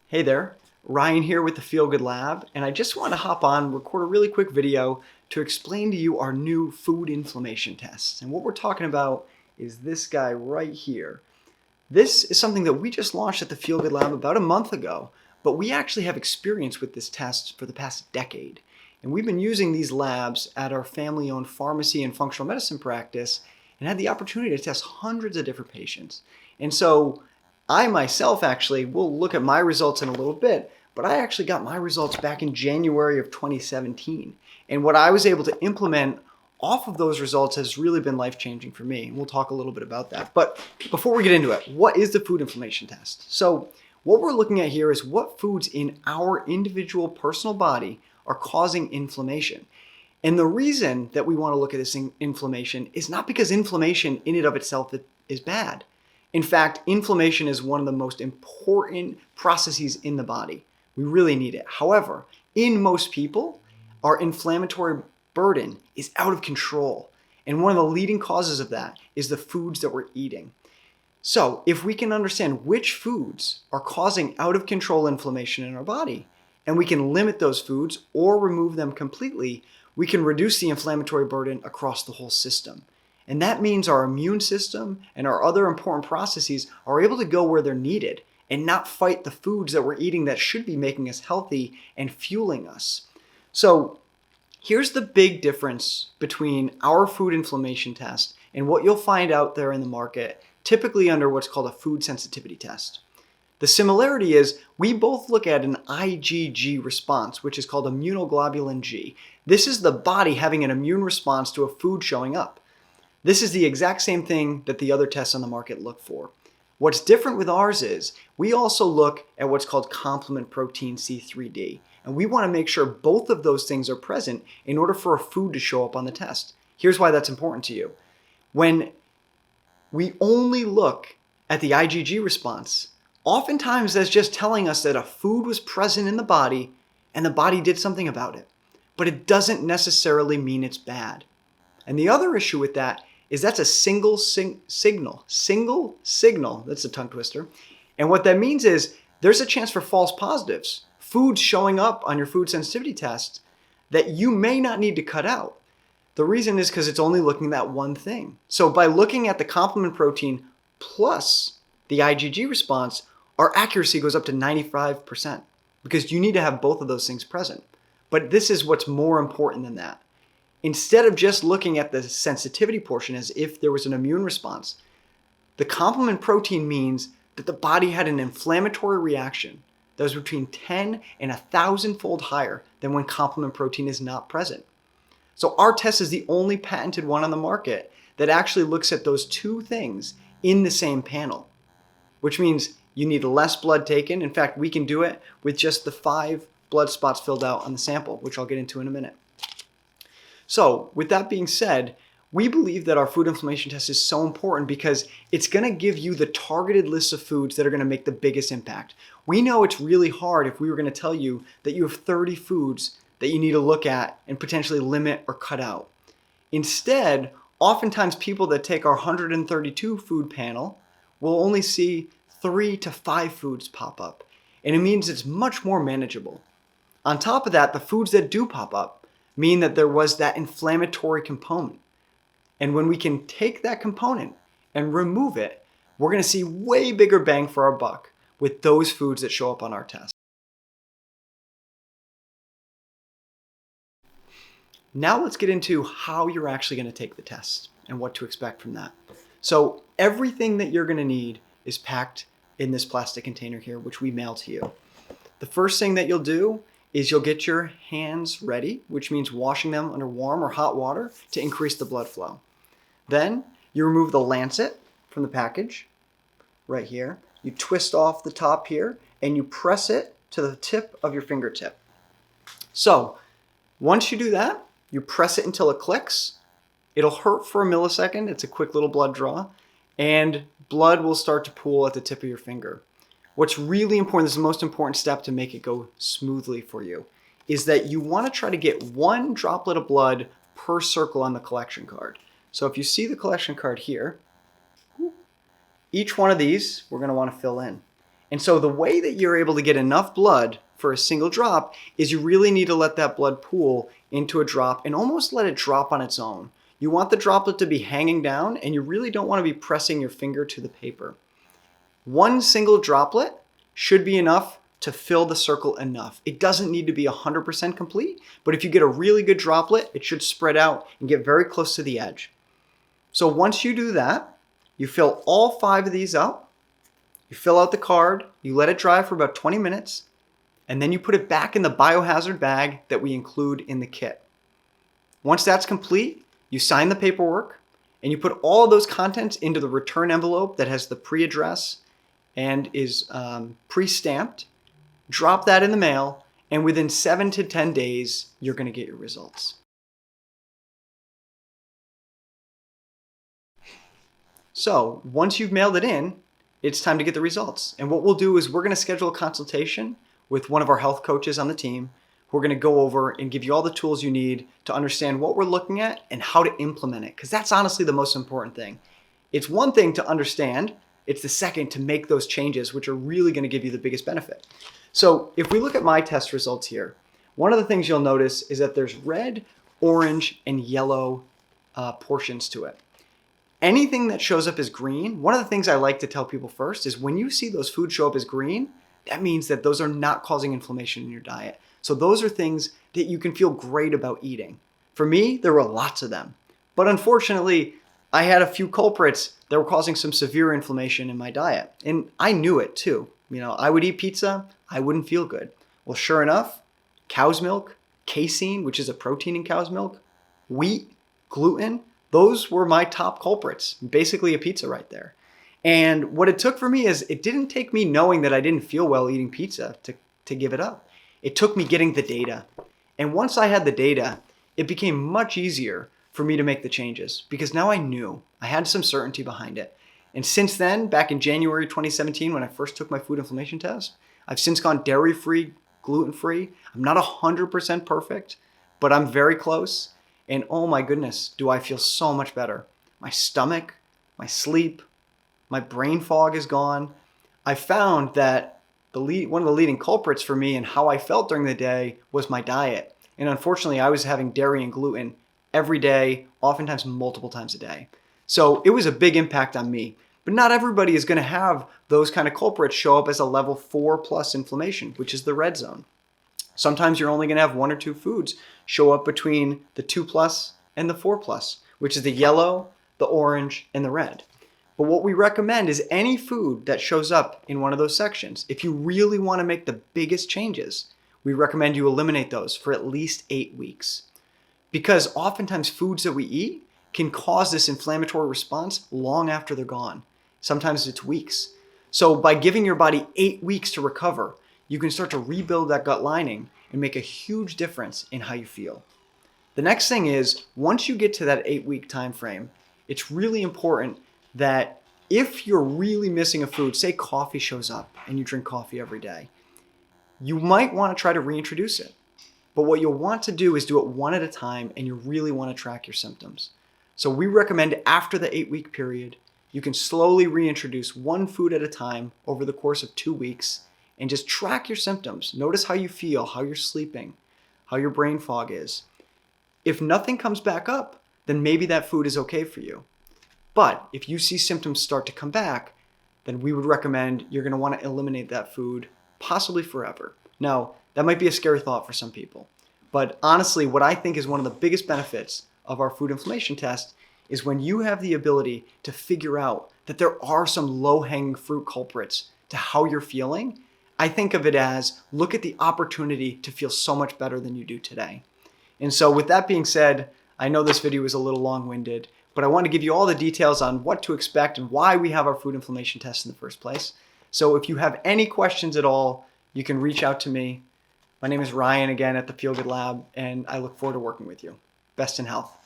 Hey there, Ryan here with the Feel Good Lab, and I just want to hop on, record a really quick video to explain to you our new food inflammation tests. And what we're talking about is this guy right here. This is something that we just launched at the Feel Good Lab about a month ago, but we actually have experience with this test for the past decade. And we've been using these labs at our family-owned pharmacy and functional medicine practice and had the opportunity to test hundreds of different patients. And so I myself actually will look at my results in a little bit, but I actually got my results back in January of 2017. And what I was able to implement off of those results has really been life-changing for me. And we'll talk a little bit about that. But before we get into it, what is the food inflammation test? So what we're looking at here is what foods in our individual personal body are causing inflammation. And the reason that we want to look at this inflammation is not because inflammation in and of itself is bad. In fact, inflammation is one of the most important processes in the body. We really need it. However, in most people, our inflammatory burden is out of control. And one of the leading causes of that is the foods that we're eating. So if we can understand which foods are causing out of control inflammation in our body, and we can limit those foods or remove them completely, we can reduce the inflammatory burden across the whole system. And that means our immune system and our other important processes are able to go where they're needed and not fight the foods that we're eating that should be making us healthy and fueling us. So here's the big difference between our food inflammation test and what you'll find out there in the market, typically under what's called a food sensitivity test. The similarity is we both look at an IgG response, which is called immunoglobulin G. This is the body having an immune response to a food showing up. This is the exact same thing that the other tests on the market look for. What's different with ours is we also look at what's called complement protein C3d. And we want to make sure both of those things are present in order for a food to show up on the test. Here's why that's important to you. When we only look at the IgG response, oftentimes that's just telling us that a food was present in the body and the body did something about it. But it doesn't necessarily mean it's bad. And the other issue with that is that's a single signal, that's a tongue twister. And what that means is there's a chance for false positives, foods showing up on your food sensitivity test that you may not need to cut out. The reason is because it's only looking at that one thing. So by looking at the complement protein plus the IgG response, our accuracy goes up to 95% because you need to have both of those things present. But this is what's more important than that. Instead of just looking at the sensitivity portion as if there was an immune response, the complement protein means that the body had an inflammatory reaction that was between 10 and 1,000-fold higher than when complement protein is not present. So our test is the only patented one on the market that actually looks at those two things in the same panel, which means you need less blood taken. In fact, we can do it with just the 5 blood spots filled out on the sample, which I'll get into in a minute. So with that being said, we believe that our food inflammation test is so important because it's going to give you the targeted list of foods that are going to make the biggest impact. We know it's really hard if we were going to tell you that you have 30 foods that you need to look at and potentially limit or cut out. Instead, oftentimes people that take our 132 food panel will only see 3 to 5 foods pop up. And it means it's much more manageable. On top of that, the foods that do pop up mean that there was that inflammatory component. And when we can take that component and remove it, we're going to see way bigger bang for our buck with those foods that show up on our test. Now let's get into how you're actually going to take the test and what to expect from that. So everything that you're going to need is packed in this plastic container here, which we mail to you. The first thing that you'll do is you'll get your hands ready, which means washing them under warm or hot water to increase the blood flow. Then you remove the lancet from the package right here. You twist off the top here and you press it to the tip of your fingertip. So once you do that, you press it until it clicks. It'll hurt for a millisecond. It's a quick little blood draw and blood will start to pool at the tip of your finger. What's really important, this is the most important step to make it go smoothly for you, is that you want to try to get 1 droplet of blood per circle on the collection card. So if you see the collection card here, each one of these we're going to want to fill in. And so the way that you're able to get enough blood for a single drop is you really need to let that blood pool into a drop and almost let it drop on its own. You want the droplet to be hanging down, and you really don't want to be pressing your finger to the paper. One single droplet should be enough to fill the circle enough. It doesn't need to be 100% complete, but if you get a really good droplet, it should spread out and get very close to the edge. So once you do that, you fill all 5 of these up. You fill out the card, you let it dry for about 20 minutes, and then you put it back in the biohazard bag that we include in the kit. Once that's complete, you sign the paperwork, and you put all of those contents into the return envelope that has the pre-address and is pre-stamped. Drop that in the mail, and within 7 to 10 days, you're going to get your results. So once you've mailed it in, it's time to get the results. And what we'll do is we're going to schedule a consultation with one of our health coaches on the team. We're going to go over and give you all the tools you need to understand what we're looking at and how to implement it, because that's honestly the most important thing. It's one thing to understand, it's the second to make those changes, which are really going to give you the biggest benefit. So if we look at my test results here, one of the things you'll notice is that there's red, orange, and yellow portions to it. Anything that shows up as green, one of the things I like to tell people first is when you see those foods show up as green, that means that those are not causing inflammation in your diet. So those are things that you can feel great about eating. For me, there were lots of them. But unfortunately, I had a few culprits that were causing some severe inflammation in my diet. And I knew it too. I would eat pizza, I wouldn't feel good. Well, sure enough, cow's milk, casein, which is a protein in cow's milk, wheat, gluten, those were my top culprits, basically a pizza right there. And what it took for me is it didn't take me knowing that I didn't feel well eating pizza to give it up. It took me getting the data. And once I had the data, it became much easier for me to make the changes because now I knew. I had some certainty behind it. And since then, back in January 2017, when I first took my food inflammation test, I've since gone dairy-free, gluten-free. I'm not 100% perfect, but I'm very close. And oh my goodness, do I feel so much better. My stomach, my sleep, my brain fog is gone. I found that one of the leading culprits for me and how I felt during the day was my diet. And unfortunately, I was having dairy and gluten every day, oftentimes multiple times a day. So it was a big impact on me. But not everybody is going to have those kind of culprits show up as a level 4+ inflammation, which is the red zone. Sometimes you're only going to have 1 or 2 foods show up between the 2+ and the 4+, which is the yellow, the orange, and the red. But what we recommend is any food that shows up in one of those sections. If you really want to make the biggest changes, we recommend you eliminate those for at least 8 weeks. Because oftentimes foods that we eat can cause this inflammatory response long after they're gone. Sometimes it's weeks. So by giving your body 8 weeks to recover, you can start to rebuild that gut lining and make a huge difference in how you feel. The next thing is, once you get to that 8-week time frame, it's really important that if you're really missing a food, say coffee shows up and you drink coffee every day, you might want to try to reintroduce it. But what you'll want to do is do it one at a time, and you really want to track your symptoms. So we recommend after the 8-week period, you can slowly reintroduce one food at a time over the course of 2 weeks and just track your symptoms. Notice how you feel, how you're sleeping, how your brain fog is. If nothing comes back up, then maybe that food is okay for you. But if you see symptoms start to come back, then we would recommend you're going to want to eliminate that food, possibly forever. Now, that might be a scary thought for some people. But honestly, what I think is one of the biggest benefits of our food inflammation test is when you have the ability to figure out that there are some low-hanging fruit culprits to how you're feeling. I think of it as look at the opportunity to feel so much better than you do today. And so with that being said, I know this video was a little long-winded, but I want to give you all the details on what to expect and why we have our food inflammation test in the first place. So if you have any questions at all, you can reach out to me. My name is Ryan again at the Feel Good Lab, and I look forward to working with you. Best in health.